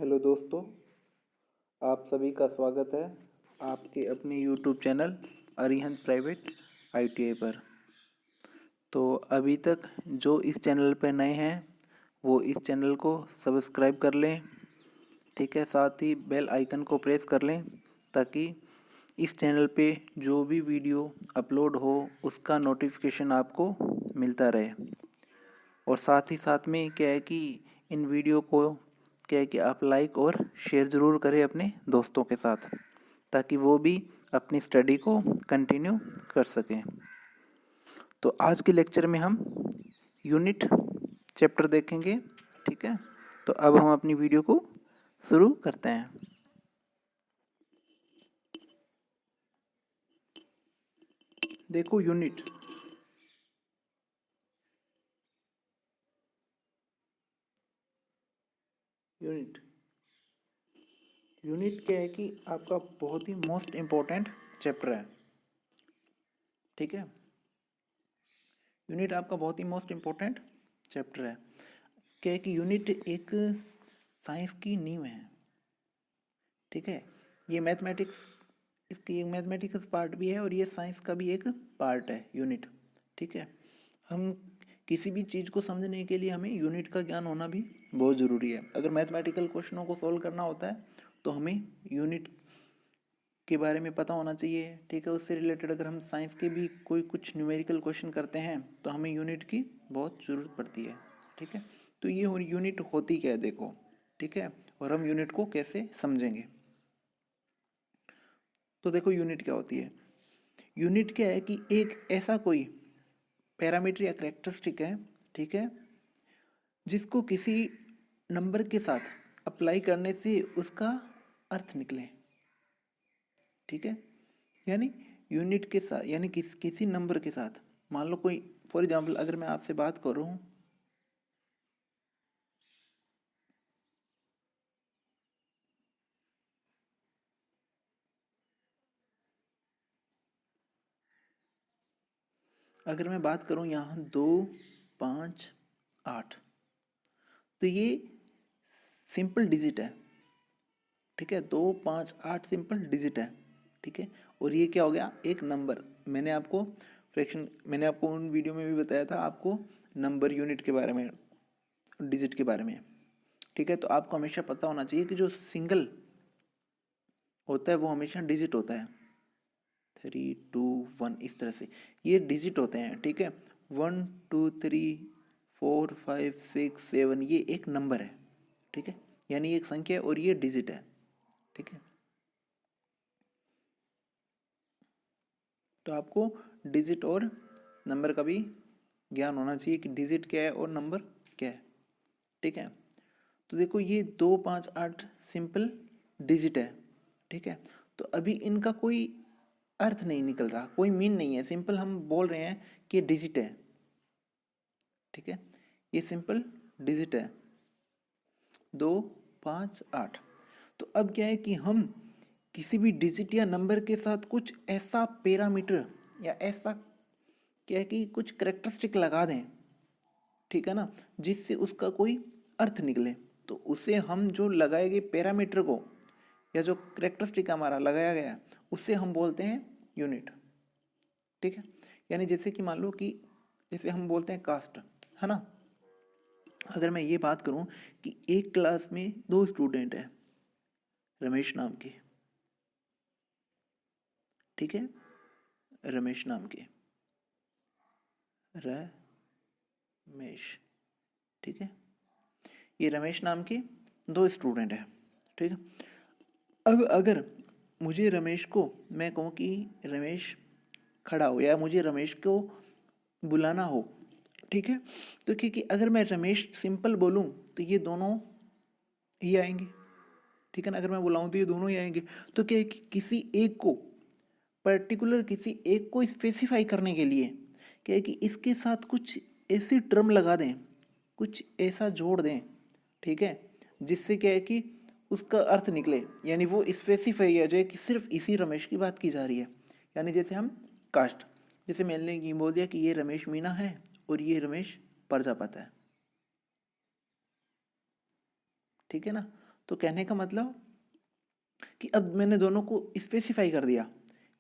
Hello दोस्तों, आप सभी का स्वागत है आपके अपने YouTube channel Arihant private ITI पर। तो अभी तक जो इस चैनल पर नए हैं वो इस चैनल को सब्सक्राइब कर लें, ठीक है। साथ ही बेल आइकन को प्रेस कर लें ताकि इस चैनल पे जो भी वीडियो अपलोड हो उसका नोटिफिकेशन आपको मिलता रहे। और साथ ही साथ में क्या है कि इन वीडियो को क्या है कि आप लाइक और शेयर ज़रूर करें अपने दोस्तों के साथ, ताकि वो भी अपनी स्टडी को कंटिन्यू कर सकें। तो आज के लेक्चर में हम यूनिट चैप्टर देखेंगे, ठीक है। तो अब हम अपनी वीडियो को शुरू करते हैं। देखो यूनिट यूनिट यूनिट क्या है कि आपका बहुत ही मोस्ट इम्पोर्टेंट चैप्टर है, ठीक है। यूनिट आपका बहुत ही मोस्ट इम्पोर्टेंट चैप्टर है। क्या है कि यूनिट एक साइंस की नींव है, ठीक है। ये मैथमेटिक्स इसकी एक मैथमेटिक्स पार्ट भी है और ये साइंस का भी एक पार्ट है यूनिट, ठीक है। हम किसी भी चीज़ को समझने के लिए हमें यूनिट का ज्ञान होना भी बहुत ज़रूरी है। अगर मैथमेटिकल क्वेश्चनों को सॉल्व करना होता है तो हमें यूनिट के बारे में पता होना चाहिए, ठीक है। उससे रिलेटेड अगर हम साइंस के भी कोई कुछ न्यूमेरिकल क्वेश्चन करते हैं तो हमें यूनिट की बहुत ज़रूरत पड़ती है, ठीक है। तो ये यूनिट होती क्या है देखो, ठीक है, और हम यूनिट को कैसे समझेंगे। तो देखो यूनिट क्या होती है। यूनिट क्या है कि एक ऐसा कोई पैरामीटर या करेक्टरिस्टिक है, ठीक है, जिसको किसी नंबर के साथ अप्लाई करने से उसका अर्थ निकले, ठीक है। यानी यूनिट के साथ यानी किसी नंबर के साथ, मान लो कोई फॉर एग्जांपल अगर मैं आपसे बात कर रहा हूँ अगर मैं बात करूँ यहाँ 2, 5, 8, तो ये सिंपल डिजिट है, ठीक है। 2, 5, 8 सिंपल डिजिट है, ठीक है। और ये क्या हो गया, एक नंबर। मैंने आपको उन वीडियो में भी बताया था आपको नंबर यूनिट के बारे में, डिजिट के बारे में, ठीक है। तो आपको हमेशा पता होना चाहिए कि जो सिंगल होता है वो हमेशा डिजिट होता है। 3, 2, 1 इस तरह से ये डिजिट होते हैं, ठीक है। 1, 2, 3, 4, 5, 6, 7 ये एक नंबर है, ठीक है। यानी एक संख्या है और ये डिजिट है, ठीक है। तो आपको डिजिट और नंबर का भी ज्ञान होना चाहिए कि डिजिट क्या है और नंबर क्या है, ठीक है। तो देखो ये 2, 5, 8 सिंपल डिजिट है, ठीक है। तो अभी इनका कोई अर्थ नहीं निकल रहा, कोई मीन नहीं है, सिंपल हम बोल रहे हैं कि ये डिजिट है, ठीक है। ये सिंपल डिजिट है 2, 5, 8। तो अब क्या है कि हम किसी भी डिजिट या नंबर के साथ कुछ ऐसा पैरामीटर या ऐसा क्या है कि कुछ करेक्टरिस्टिक लगा दें, ठीक है ना, जिससे उसका कोई अर्थ निकले। तो उसे हम जो लगाए गए पैरामीटर को या जो करेक्टरिस्टिक हमारा लगाया गया है उससे हम बोलते हैं यूनिट, ठीक है। यानी जैसे कि मान लो कि जैसे हम बोलते हैं कास्ट, है ना। अगर मैं ये बात करूं कि एक क्लास में 2 स्टूडेंट हैं रमेश नाम के, ठीक है, रमेश नाम के, रमेश, ठीक है। ये रमेश नाम के 2 स्टूडेंट हैं, ठीक है। अब अगर मुझे रमेश को मैं कहूँ कि रमेश खड़ा हो या मुझे रमेश को बुलाना हो, ठीक है। तो क्योंकि अगर मैं रमेश सिंपल बोलूँ तो ये दोनों ही आएंगे, ठीक है ना। अगर मैं बुलाऊँ तो ये दोनों ही आएंगे। तो क्या है कि किसी एक को पर्टिकुलर किसी एक को स्पेसिफाई करने के लिए क्या है कि इसके साथ कुछ ऐसी टर्म लगा दें, कुछ ऐसा जोड़ दें, ठीक है, जिससे क्या है कि उसका अर्थ निकले। यानी वो स्पेसिफाई किया जाए कि सिर्फ इसी रमेश की बात की जा रही है। यानी जैसे हम कास्ट, जैसे मैंने ये बोल दिया कि ये रमेश मीना है और ये रमेश प्रजापत है, ठीक है ना। तो कहने का मतलब कि अब मैंने दोनों को स्पेसिफाई कर दिया,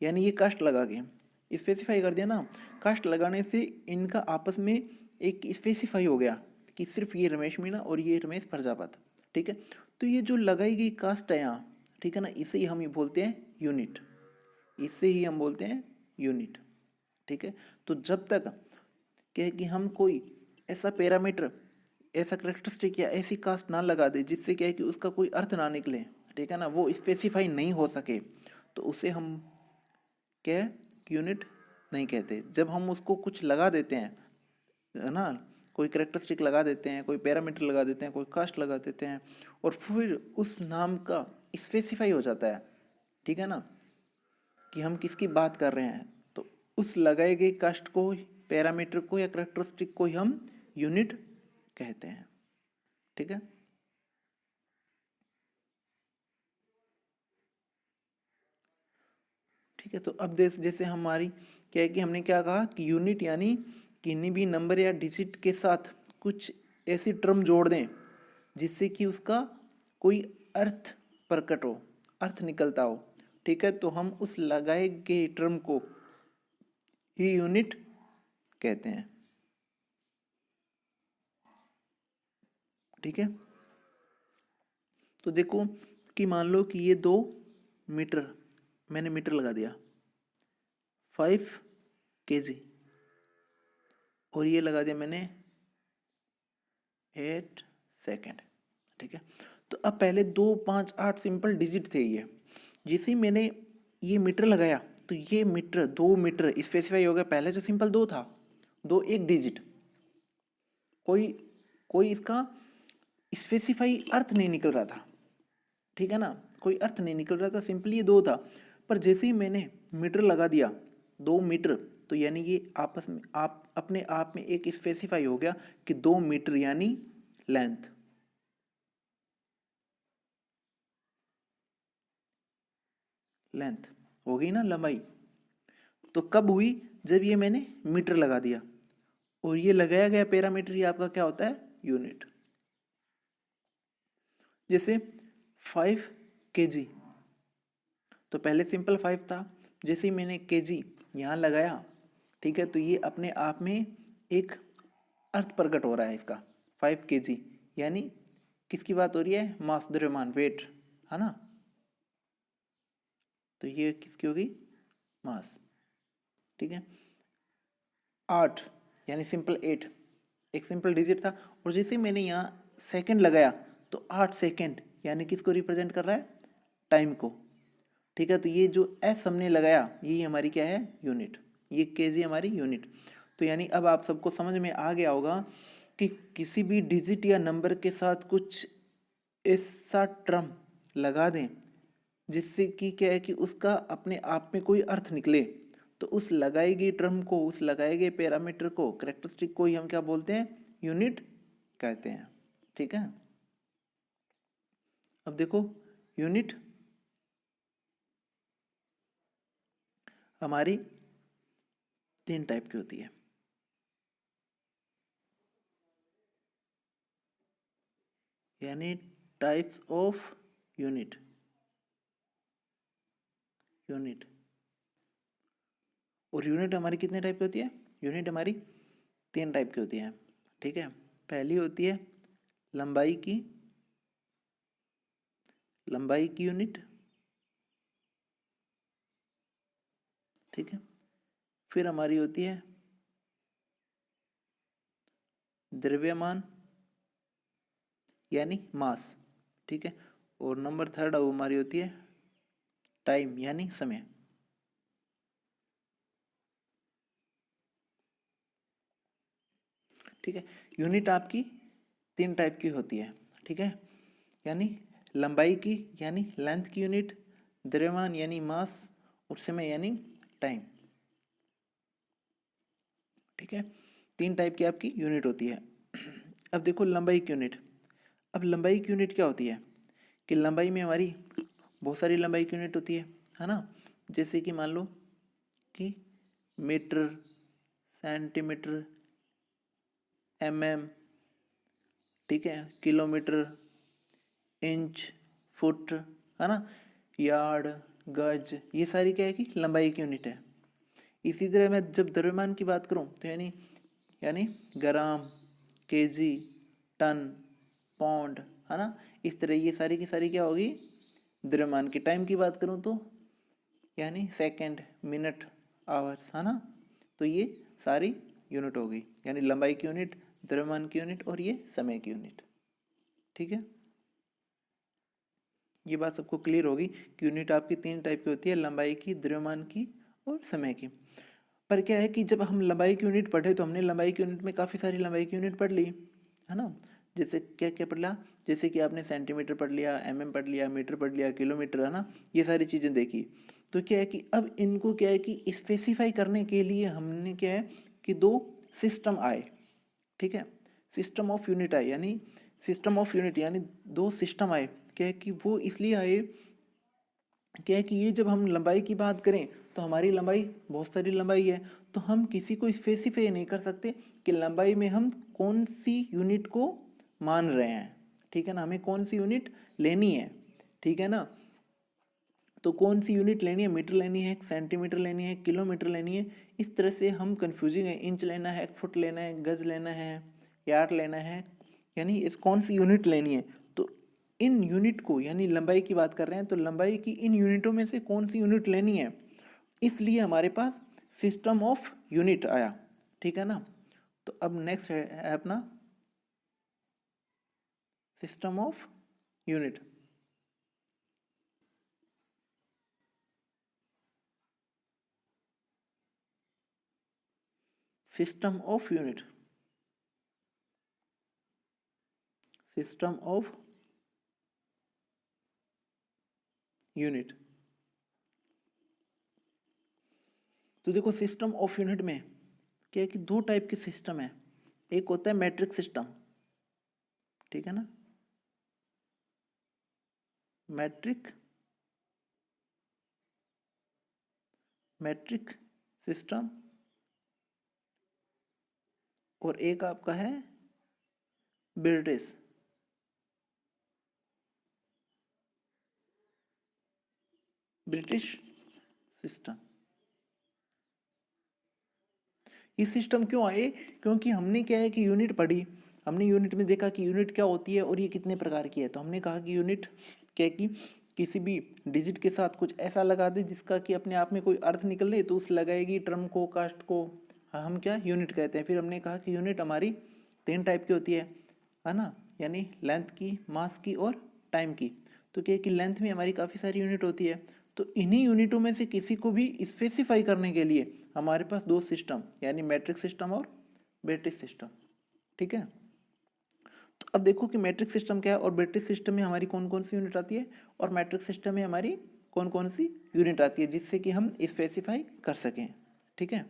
यानी ये कास्ट लगा के स्पेसिफाई कर दिया ना। कास्ट लगाने से इनका आपस में एक स्पेसिफाई हो गया कि सिर्फ ये रमेश मीणा और ये रमेश प्रजापत, ठीक है। तो ये जो लगाई गई कास्ट है यहाँ, ठीक है ना, इसे ही हम ये बोलते हैं यूनिट, इसे ही हम बोलते हैं यूनिट, ठीक है। तो जब तक क्या है कि हम कोई ऐसा पैरामीटर, ऐसा करेक्टरिस्टिक या ऐसी कास्ट ना लगा दे जिससे क्या है कि उसका कोई अर्थ ना निकले, ठीक है ना, वो स्पेसिफाई नहीं हो सके, तो उसे हम क्या है यूनिट नहीं कहते। जब हम उसको कुछ लगा देते हैं, है ना, कोई करेक्टरिस्टिक लगा देते हैं, कोई पैरामीटर लगा देते हैं, कोई कास्ट लगा देते हैं, और फिर उस नाम का स्पेसिफाई हो जाता है, ठीक है ना, कि हम किसकी बात कर रहे हैं, तो उस लगाए गए कास्ट को, पैरामीटर को या करेक्टरिस्टिक को ही हम यूनिट कहते हैं, ठीक है। ठीक है, तो अब जैसे हमारी क्या है कि हमने क्या कहा कि यूनिट यानी किन्हीं भी नंबर या डिजिट के साथ कुछ ऐसी टर्म जोड़ दें जिससे कि उसका कोई अर्थ प्रकट हो, अर्थ निकलता हो, ठीक है। तो हम उस लगाए गए टर्म को ही यूनिट कहते हैं, ठीक है। तो देखो कि मान लो कि ये 2 मीटर, मैंने मीटर लगा दिया 5 kg, और ये लगा दिया मैंने 8 सेकेंड, ठीक है। तो अब पहले 2, 5, 8 सिंपल डिजिट थे ये, जैसे ही मैंने ये मीटर लगाया तो ये मीटर 2 मीटर स्पेसिफाई हो गया। पहले तो सिंपल 2 था, 2 एक डिजिट, कोई कोई इसका स्पेसिफाई अर्थ नहीं निकल रहा था, ठीक है ना, कोई अर्थ नहीं निकल रहा था, सिंपली ये 2 था। पर जैसे ही मैंने मीटर लगा दिया 2 मीटर, तो यानी ये आपस में आप अपने आप में एक स्पेसिफाई हो गया कि 2 मीटर यानी लेंथ, लेंथ हो गई ना, लंबाई। तो कब हुई, जब ये मैंने मीटर लगा दिया, और ये लगाया गया पैरामीटर ये आपका क्या होता है, यूनिट। जैसे 5 kg, तो पहले सिंपल 5 था, जैसे ही मैंने kg यहाँ लगाया, ठीक है, तो ये अपने आप में एक अर्थ प्रकट हो रहा है इसका। 5 kg यानी किसकी बात हो रही है, मास, द्रव्यमान, वेट, है ना। तो ये किसकी होगी, मास, ठीक है। 8 यानी सिंपल 8, एक सिंपल डिजिट था, और जैसे मैंने यहाँ सेकंड लगाया तो 8 सेकंड यानी किसको रिप्रेजेंट कर रहा है, टाइम को, ठीक है। तो ये जो एस हमने लगाया ये हमारी क्या है, यूनिट, ये केजी हमारी यूनिट। तो यानी अब आप सबको समझ में आ गया होगा कि किसी भी डिजिट या नंबर के साथ कुछ ऐसा टर्म लगा दें जिससे कि क्या है कि उसका अपने आप में कोई अर्थ निकले, तो उस लगाई गई टर्म को, उस लगाए गए पैरामीटर को, करेक्टरिस्टिक को ही हम क्या बोलते हैं, यूनिट कहते हैं, ठीक है। अब देखो यूनिट हमारी 3 टाइप की होती है, यानी टाइप्स ऑफ यूनिट, यूनिट। और यूनिट हमारी कितने टाइप की होती है, यूनिट हमारी 3 टाइप की होती है, ठीक है। पहली होती है लंबाई की, लंबाई की यूनिट, ठीक है। फिर हमारी होती है द्रव्यमान यानी मास, ठीक है। और नंबर 3 वो हमारी होती है टाइम यानी समय, ठीक है। यूनिट आपकी 3 टाइप की होती है, ठीक है, यानी लंबाई की यानी लेंथ की यूनिट, द्रव्यमान यानी मास, और समय यानी टाइम, ठीक है। 3 टाइप की आपकी यूनिट होती है। अब देखो लंबाई की यूनिट, अब लंबाई की यूनिट क्या होती है कि लंबाई में हमारी बहुत सारी लंबाई की यूनिट होती है ना। जैसे कि मान लो कि मीटर, सेंटीमीटर, mm, ठीक है, किलोमीटर, इंच, फुट, है ना, यार्ड, गज, ये सारी क्या है कि लंबाई की यूनिट है। इसी तरह मैं जब द्रव्यमान की बात करूं तो यानी ग्राम, केजी, टन, पौंड, है ना, इस तरह ये सारी की सारी क्या होगी द्रव्यमान की। टाइम की बात करूं तो यानी सेकंड, मिनट, आवर्स, है ना, तो ये सारी यूनिट हो गई, यानी लंबाई की यूनिट, द्रव्यमान की यूनिट और ये समय की यूनिट। ठीक है, ये बात सबको क्लियर होगी कि यूनिट आपकी तीन टाइप की होती है, लंबाई की, द्रव्यमान की और समय की। पर क्या है कि जब हम लंबाई की यूनिट पढ़े तो हमने लंबाई की यूनिट में काफ़ी सारी लंबाई की यूनिट पढ़ ली, है ना, जैसे क्या क्या पढ़ लिया, जैसे कि आपने सेंटीमीटर पढ़ लिया, एमएम पढ़ लिया, मीटर पढ़ लिया, किलोमीटर, है ना, ये सारी चीज़ें देखी। तो क्या है कि अब इनको क्या है कि स्पेसिफाई करने के लिए हमने क्या है कि दो सिस्टम आए। ठीक है, सिस्टम ऑफ यूनिट आए, यानी सिस्टम ऑफ यूनिट यानी दो सिस्टम आए। क्या है कि वो इसलिए आए, क्या है कि ये जब हम लंबाई की बात करें तो हमारी लंबाई बहुत सारी लंबाई है, तो हम किसी को स्पेसिफाई नहीं कर सकते कि लंबाई में हम कौन सी यूनिट को मान रहे हैं। ठीक है ना, हमें कौन सी यूनिट लेनी है, ठीक है ना, तो कौन सी यूनिट लेनी है, मीटर लेनी है, सेंटीमीटर लेनी है, किलोमीटर लेनी है, इस तरह से हम कंफ्यूजिंग है, इंच लेना है, फुट लेना है, गज लेना है, यार्ड लेना है, यानी इस कौन सी यूनिट लेनी है। तो इन यूनिट को, यानी लंबाई की बात कर रहे हैं, तो लंबाई की इन यूनिटों में से कौन सी यूनिट लेनी है, इसलिए हमारे पास सिस्टम ऑफ यूनिट आया। ठीक है ना, तो अब नेक्स्ट है अपना system of unit. System of unit, system of unit. तो देखो सिस्टम ऑफ यूनिट में क्या है कि दो टाइप के सिस्टम है, एक होता है मैट्रिक सिस्टम, ठीक है ना, मैट्रिक मैट्रिक सिस्टम, और एक आपका है ब्रिटिश ब्रिटिश सिस्टम। ये सिस्टम क्यों आए, क्योंकि हमने क्या है कि यूनिट पढ़ी, हमने यूनिट में देखा कि यूनिट क्या होती है और ये कितने प्रकार की है, तो हमने कहा कि यूनिट क्या है कि किसी भी डिजिट के साथ कुछ ऐसा लगा दे जिसका कि अपने आप में कोई अर्थ निकले, तो उस लगाएगी टर्म को, कास्ट को हम क्या यूनिट कहते हैं। फिर हमने कहा कि यूनिट हमारी तीन टाइप की होती है ना, यानी लेंथ की, मास की और टाइम की। तो क्या है कि लेंथ में हमारी काफ़ी सारी यूनिट होती है, तो इन्हीं यूनिटों में से किसी को भी स्पेसिफाई करने के लिए हमारे पास दो सिस्टम, यानी मैट्रिक सिस्टम और ब्रिटिश सिस्टम। ठीक है, तो अब देखो कि मैट्रिक सिस्टम क्या है और ब्रिटिश सिस्टम में हमारी कौन कौन सी यूनिट आती है, और मैट्रिक सिस्टम में हमारी कौन कौन सी यूनिट आती है, जिससे कि हम स्पेसिफाई कर सकें। ठीक है,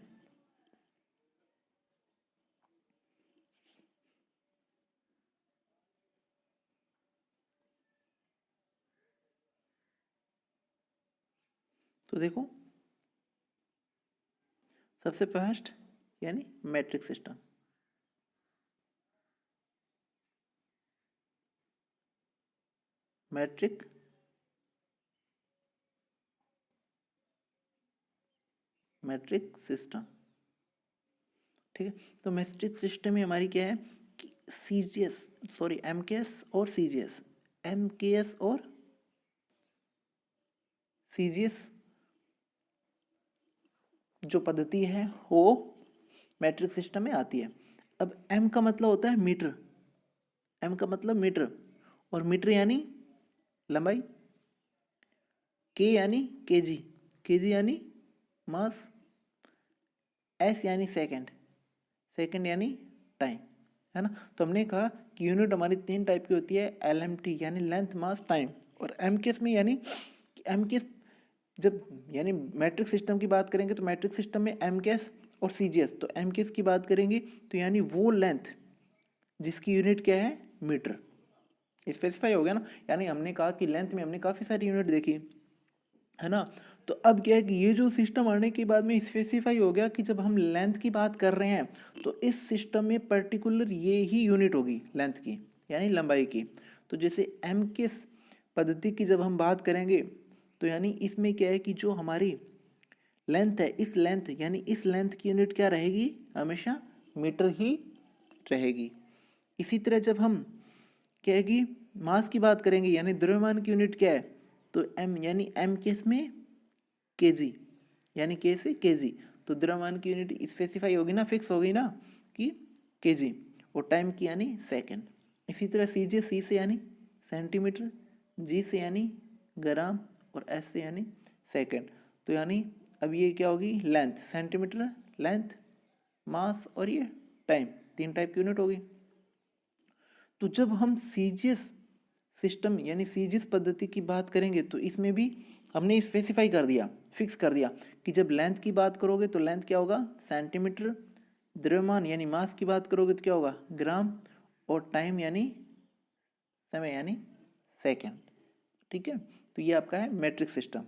तो देखो सबसे फर्स्ट यानी metric system. Metric metric system, ठीक है, तो मैट्रिक सिस्टम में हमारी क्या है कि सीजीएस, सॉरी एमकेएस और सीजीएस, एमकेएस और सीजीएस जो पद्धति है वो मैट्रिक सिस्टम में आती है। अब एम का मतलब होता है मीटर, एम का मतलब मीटर, और मीटर यानी लंबाई, के यानी केजी, केजी यानी मास, एस यानी सेकंड, सेकंड यानी टाइम, है ना। तो हमने कहा कि यूनिट हमारी तीन टाइप की होती है, एलएमटी यानी लेंथ, मास, टाइम, और एमकेएस में यानी एमकेएस जब यानी मैट्रिक सिस्टम की बात करेंगे तो मैट्रिक सिस्टम में एमकेएस और सीजीएस, तो एमकेएस की बात करेंगे तो यानी वो लेंथ जिसकी यूनिट क्या है मीटर, स्पेसिफाई हो गया ना। यानी हमने कहा कि लेंथ में हमने काफ़ी सारी यूनिट देखी, है ना। तो अब क्या है कि ये जो सिस्टम आने के बाद में स्पेसिफाई हो गया कि जब हम लेंथ की बात कर रहे हैं तो इस सिस्टम में पर्टिकुलर ये ही यूनिट होगी लेंथ की, यानी लंबाई की। तो जैसे एम किस पद्धति की जब हम बात करेंगे तो यानी इसमें क्या है कि जो हमारी लेंथ है, इस लेंथ यानी इस लेंथ की यूनिट क्या रहेगी, हमेशा मीटर ही रहेगी। इसी तरह जब हम क्या है कि मास की बात करेंगे यानी द्रव्यमान की यूनिट क्या है, तो एम यानी एम के इसमें केजी, यानी के से केजी, तो द्रव्यमान की यूनिट स्पेसिफाई होगी ना, फिक्स होगी ना कि केजी, और टाइम की यानी सेकंड। इसी तरह सी से यानी सेंटीमीटर, जी से यानी ग्राम, और एस से यानी सेकंड। तो यानी अब ये क्या होगी, लेंथ सेंटीमीटर, लेंथ, मास और ये टाइम, 3 टाइप की यूनिट होगी। तो जब हम सीजीएस सिस्टम यानी सीजीएस पद्धति की बात करेंगे तो इसमें भी हमने स्पेसिफाई कर दिया, फिक्स कर दिया कि जब लेंथ की बात करोगे तो लेंथ क्या होगा, सेंटीमीटर, द्रव्यमान यानी मास की बात करोगे तो क्या होगा, ग्राम, और टाइम यानी समय यानी सेकंड। ठीक है, तो ये आपका है मैट्रिक सिस्टम।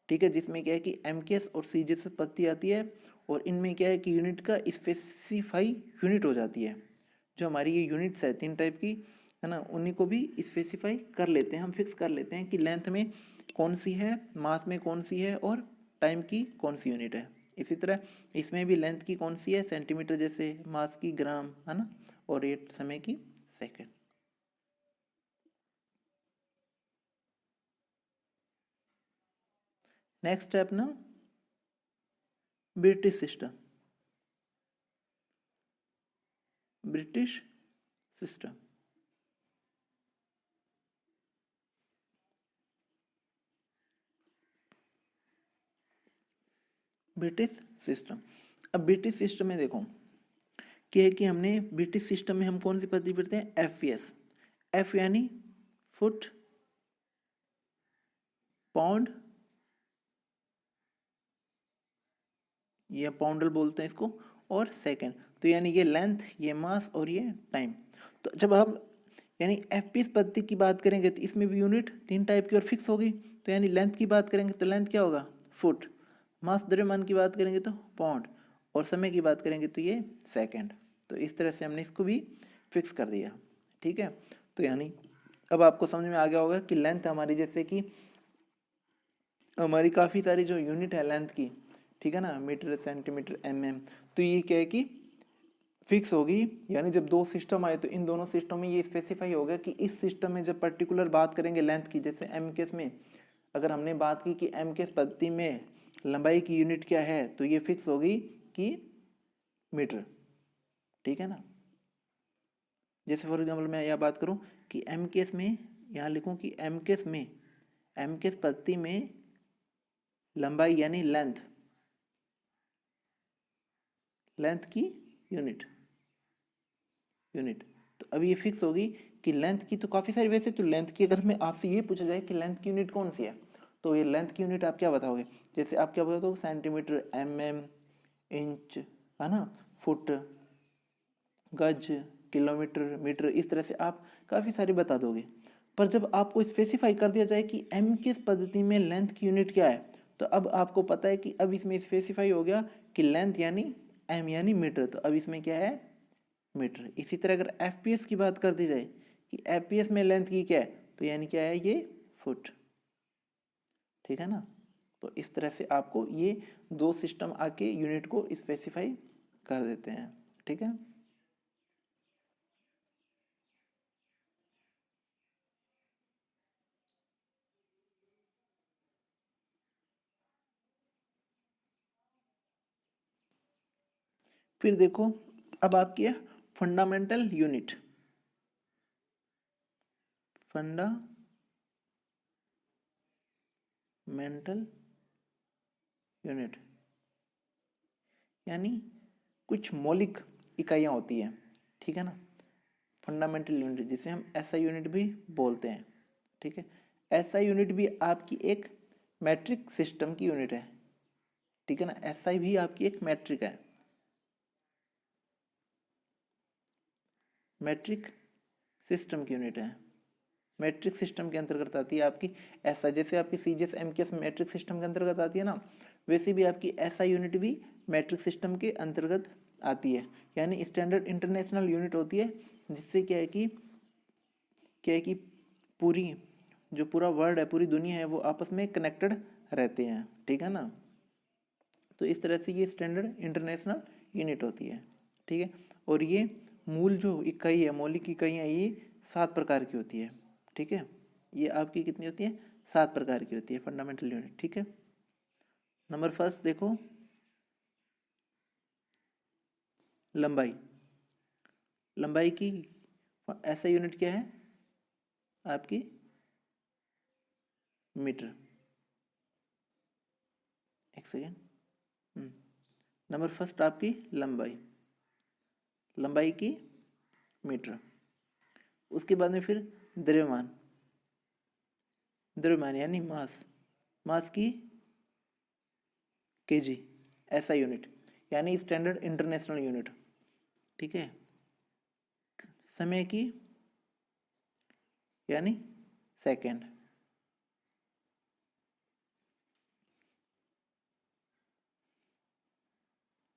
ठीक है, जिसमें क्या है कि एमकेएस और सीजीएस पद्धति आती है, और इनमें क्या है कि यूनिट का स्पेसिफाई यूनिट हो जाती है। जो हमारी ये यूनिट्स है 3 टाइप की, है ना, उन्हीं को भी स्पेसिफाई कर लेते हैं, हम फिक्स कर लेते हैं कि लेंथ में कौन सी है, मास में कौन सी है, और टाइम की कौन सी यूनिट है। इसी तरह इसमें भी लेंथ की कौन सी है, सेंटीमीटर जैसे, मास की ग्राम, है ना, और ये समय की सेकंड। नेक्स्ट स्टेप ना, British system, British system. British system, अब ब्रिटिश सिस्टम में देखो क्या है कि हमने ब्रिटिश सिस्टम में हम कौन सी पद्धति पढ़ते हैं, एफपीएस। एफ यानी फुट, पाउंड, ये पाउंडल बोलते हैं इसको, और सेकंड। तो यानी ये लेंथ, ये मास, और ये टाइम। तो जब हम यानी एफपीएस पद्धति की बात करेंगे तो इसमें भी यूनिट 3 टाइप की और फिक्स होगी। तो यानी लेंथ की बात करेंगे तो लेंथ क्या होगा, फुट, मास द्रव्यमान की बात करेंगे तो पाउंड, और समय की बात करेंगे तो ये सेकंड। तो इस तरह से हमने इसको भी फिक्स कर दिया। ठीक है, तो यानी अब आपको समझ में आ गया होगा कि लेंथ हमारी, जैसे कि हमारी काफ़ी सारी जो यूनिट है लेंथ की, ठीक है ना, मीटर, सेंटीमीटर, एमएम, तो ये क्या है कि फिक्स होगी। यानी जब 2 सिस्टम आए तो इन दोनों सिस्टम में ये स्पेसिफाई होगा कि इस सिस्टम में जब पर्टिकुलर बात करेंगे लेंथ की, जैसे एम केस में अगर हमने बात की कि एम केस पद्धति में लंबाई की यूनिट क्या है, तो ये फिक्स होगी कि मीटर। ठीक है ना, जैसे फॉर एग्जाम्पल मैं यह बात करूं कि एम केस में, यहाँ लिखूं कि एम केस में, एम केस पद्धति में लंबाई यानी लेंथ, लेंथ की यूनिट, यूनिट। तो अब ये फिक्स होगी कि लेंथ की तो काफ़ी सारी, वैसे तो लेंथ की अगर मैं आपसे ये पूछा जाए कि लेंथ की यूनिट कौन सी है, तो ये लेंथ की यूनिट आप क्या बताओगे, जैसे आप क्या बताओगे, सेंटीमीटर, एमएम, इंच, है ना, फुट, गज, किलोमीटर, मीटर, इस तरह से आप काफ़ी सारे बता दोगे। पर जब आपको स्पेसिफाई कर दिया जाए कि एम किस पद्धति में लेंथ की यूनिट क्या है, तो अब आपको पता है कि अब इसमें स्पेसिफाई हो गया कि लेंथ यानी एम यानी मीटर, तो अब इसमें क्या है, मीटर। इसी तरह अगर एफपीएस की बात कर दी जाए कि एफपीएस में लेंथ की क्या है, तो यानी क्या है, ये फुट। ठीक है ना, तो इस तरह से आपको ये 2 सिस्टम आके यूनिट को स्पेसिफाई कर देते हैं। ठीक है, फिर देखो अब आपकी है फंडामेंटल यूनिट, फंडामेंटल यूनिट यानी कुछ मौलिक इकाइयाँ होती हैं। ठीक है ना, फंडामेंटल यूनिट जिसे हम एसआई यूनिट भी बोलते हैं। ठीक है, एसआई यूनिट भी आपकी एक मैट्रिक सिस्टम की यूनिट है। ठीक है ना, एसआई भी आपकी एक मैट्रिक है, मैट्रिक सिस्टम की यूनिट है। मैट्रिक सिस्टम के अंतर्गत आती है आपकी एसआई, जैसे आपकी सीजीएस एमकेएस मैट्रिक सिस्टम के अंतर्गत आती है ना, वैसे भी आपकी एसआई यूनिट भी मैट्रिक सिस्टम के अंतर्गत आती है। यानी स्टैंडर्ड इंटरनेशनल यूनिट होती है, जिससे क्या है कि पूरी जो पूरा वर्ल्ड है, पूरी दुनिया है, वो आपस में कनेक्टेड रहते हैं, ठीक है ना। तो इस तरह से ये स्टैंडर्ड इंटरनेशनल यूनिट होती है, ठीक है। और ये मूल जो इकाई है, मौलिक इकाइयाँ, ये 7 प्रकार की होती है, ठीक है। ये आपकी कितनी होती है? 7 प्रकार की होती है फंडामेंटल यूनिट, ठीक है। नंबर फर्स्ट देखो, लंबाई। लंबाई की ऐसा यूनिट क्या है आपकी? मीटर। एक सेकेंड। नंबर फर्स्ट आपकी लंबाई, लंबाई की मीटर। उसके बाद में फिर द्रव्यमान, द्रव्यमान यानी मास, मास की केजी, ऐसा यूनिट यानी स्टैंडर्ड इंटरनेशनल यूनिट, ठीक है। समय की यानी सेकेंड।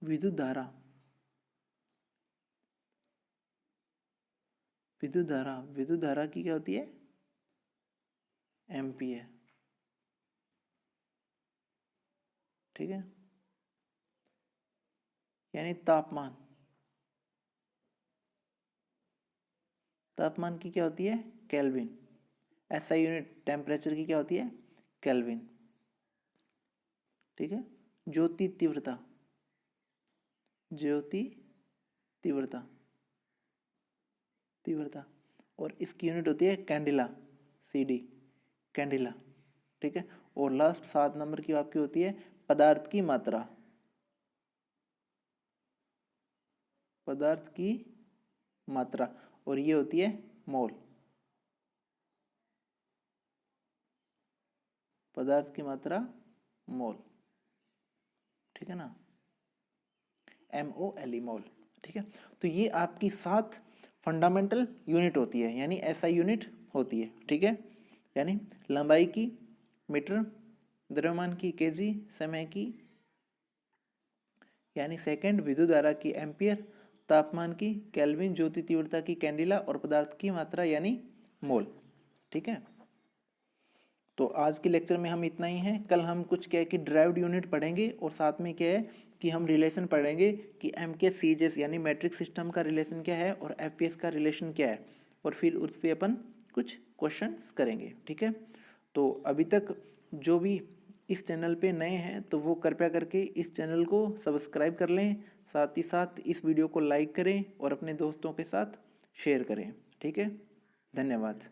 विद्युत धारा, विद्युत धारा, विद्युत धारा की क्या होती है? एम्पियर, ठीक है। यानी तापमान, तापमान की क्या होती है? केल्विन। ऐसा यूनिट टेम्परेचर की क्या होती है? केल्विन, ठीक है। ज्योति तीव्रता, ज्योति तीव्रता, तीव्रता, और इसकी यूनिट होती है कैंडिला, CD, कैंडिला, ठीक है। और लास्ट 7 नंबर की आपकी होती है पदार्थ की मात्रा, पदार्थ की मात्रा, और ये होती है मोल, पदार्थ की मात्रा मोल, ठीक है ना, MOLE, मोल, ठीक है। तो ये आपकी 7 फंडामेंटल यूनिट होती है, यानी ऐसा यूनिट होती है, ठीक है। यानी लंबाई की मीटर, द्रव्यमान की केजी, समय की यानी सेकंड, विद्युत धारा की एम्पियर, तापमान की केल्विन, ज्योति तीव्रता की कैंडिला, और पदार्थ की मात्रा यानी मोल, ठीक है। तो आज के लेक्चर में हम इतना ही हैं। कल हम कुछ क्या है कि ड्राइव्ड यूनिट पढ़ेंगे, और साथ में क्या है कि हम रिलेशन पढ़ेंगे कि MK/CJS यानी मैट्रिक सिस्टम का रिलेशन क्या है और FPS का रिलेशन क्या है, और फिर उस पर अपन कुछ क्वेश्चंस करेंगे, ठीक है। तो अभी तक जो भी इस चैनल पे नए हैं तो वो कृपया करके इस चैनल को सब्सक्राइब कर लें, साथ ही साथ इस वीडियो को लाइक करें और अपने दोस्तों के साथ शेयर करें, ठीक है। धन्यवाद।